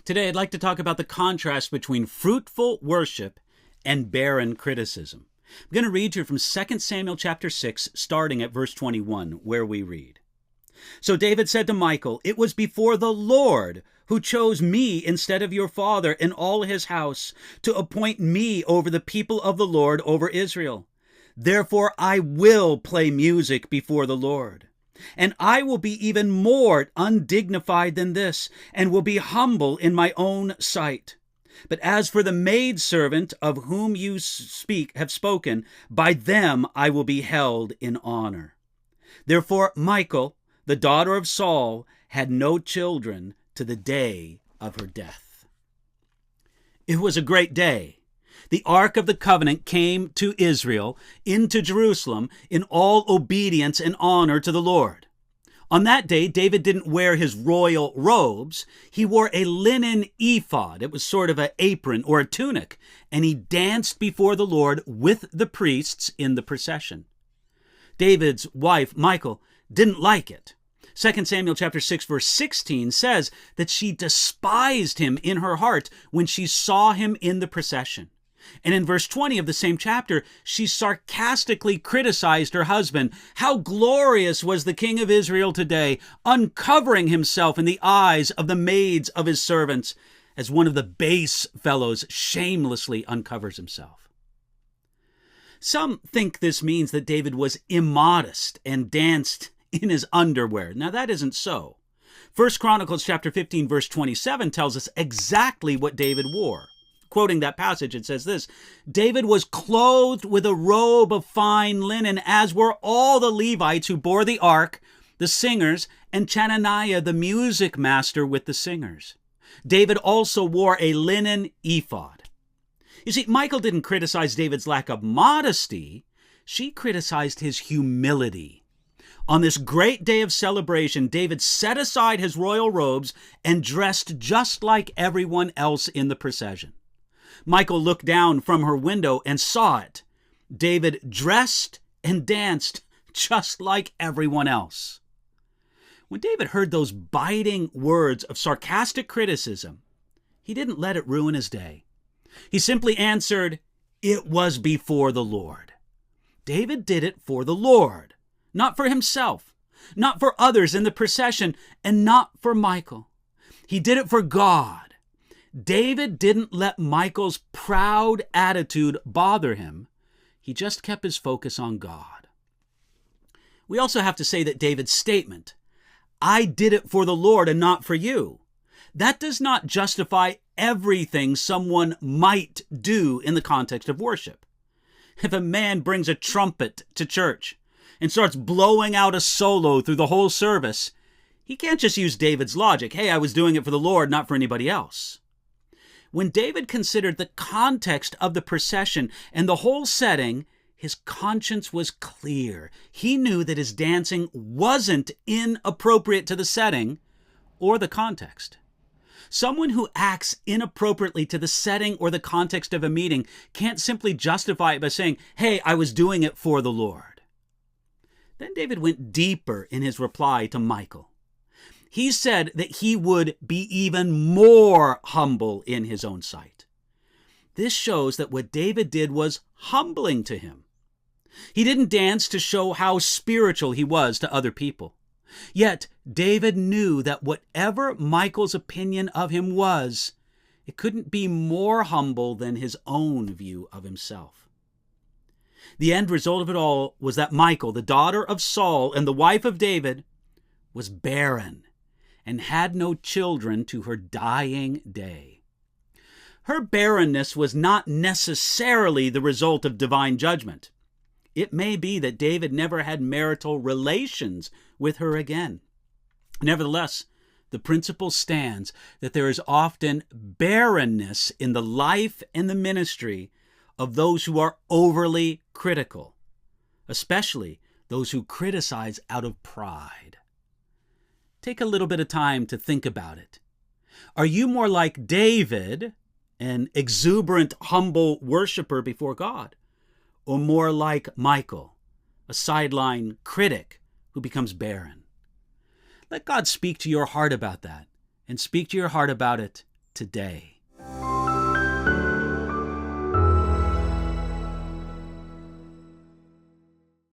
Today, I'd like to talk about the contrast between fruitful worship and barren criticism. I'm going to read here from 2 Samuel chapter 6, starting at verse 21, where we read, "So David said to Michal, 'It was before the Lord who chose me instead of your father and all his house to appoint me over the people of the Lord, over Israel. Therefore I will play music before the Lord. And I will be even more undignified than this, and will be humble in my own sight. But as for the maidservant of whom you have spoken, by them I will be held in honor.' Therefore Michal, the daughter of Saul, had no children to the day of her death." It was a great day. The Ark of the Covenant came to Israel, into Jerusalem, in all obedience and honor to the Lord. On that day, David didn't wear his royal robes. He wore a linen ephod. It was sort of an apron or a tunic, and he danced before the Lord with the priests in the procession. David's wife, Michal, didn't like it. 2 Samuel chapter 6, verse 16 says that she despised him in her heart when she saw him in the procession. And in verse 20 of the same chapter, she sarcastically criticized her husband. How glorious was the king of Israel today, uncovering himself in the eyes of the maids of his servants, as one of the base fellows shamelessly uncovers himself. Some think this means that David was immodest and danced in his underwear. Now that isn't so. 1 Chronicles chapter 15, verse 27 tells us exactly what David wore. Quoting that passage, it says this, "David was clothed with a robe of fine linen, as were all the Levites who bore the ark, the singers, and Chananiah the music master with the singers. David also wore a linen ephod." You see, Michal didn't criticize David's lack of modesty. She criticized his humility. On this great day of celebration, David set aside his royal robes and dressed just like everyone else in the procession. Michal looked down from her window and saw it. David dressed and danced just like everyone else. When David heard those biting words of sarcastic criticism, he didn't let it ruin his day. He simply answered, "It was before the Lord." David did it for the Lord, not for himself, not for others in the procession, and not for Michal. He did it for God. David didn't let Michal's proud attitude bother him. He just kept his focus on God. We also have to say that David's statement, "I did it for the Lord and not for you," that does not justify everything someone might do in the context of worship. If a man brings a trumpet to church and starts blowing out a solo through the whole service, he can't just use David's logic, "Hey, I was doing it for the Lord, not for anybody else." When David considered the context of the procession and the whole setting, his conscience was clear. He knew that his dancing wasn't inappropriate to the setting or the context. Someone who acts inappropriately to the setting or the context of a meeting can't simply justify it by saying, "Hey, I was doing it for the Lord." Then David went deeper in his reply to Michal. He said that he would be even more humble in his own sight. This shows that what David did was humbling to him. He didn't dance to show how spiritual he was to other people. Yet David knew that whatever Michal's opinion of him was, it couldn't be more humble than his own view of himself. The end result of it all was that Michal, the daughter of Saul and the wife of David, was barren and had no children to her dying day. Her barrenness was not necessarily the result of divine judgment. It may be that David never had marital relations with her again. Nevertheless, the principle stands that there is often barrenness in the life and the ministry of those who are overly critical, especially those who criticize out of pride. Take a little bit of time to think about it. Are you more like David, an exuberant, humble worshiper before God, or more like Michal, a sideline critic who becomes barren? Let God speak to your heart about that, and speak to your heart about it today.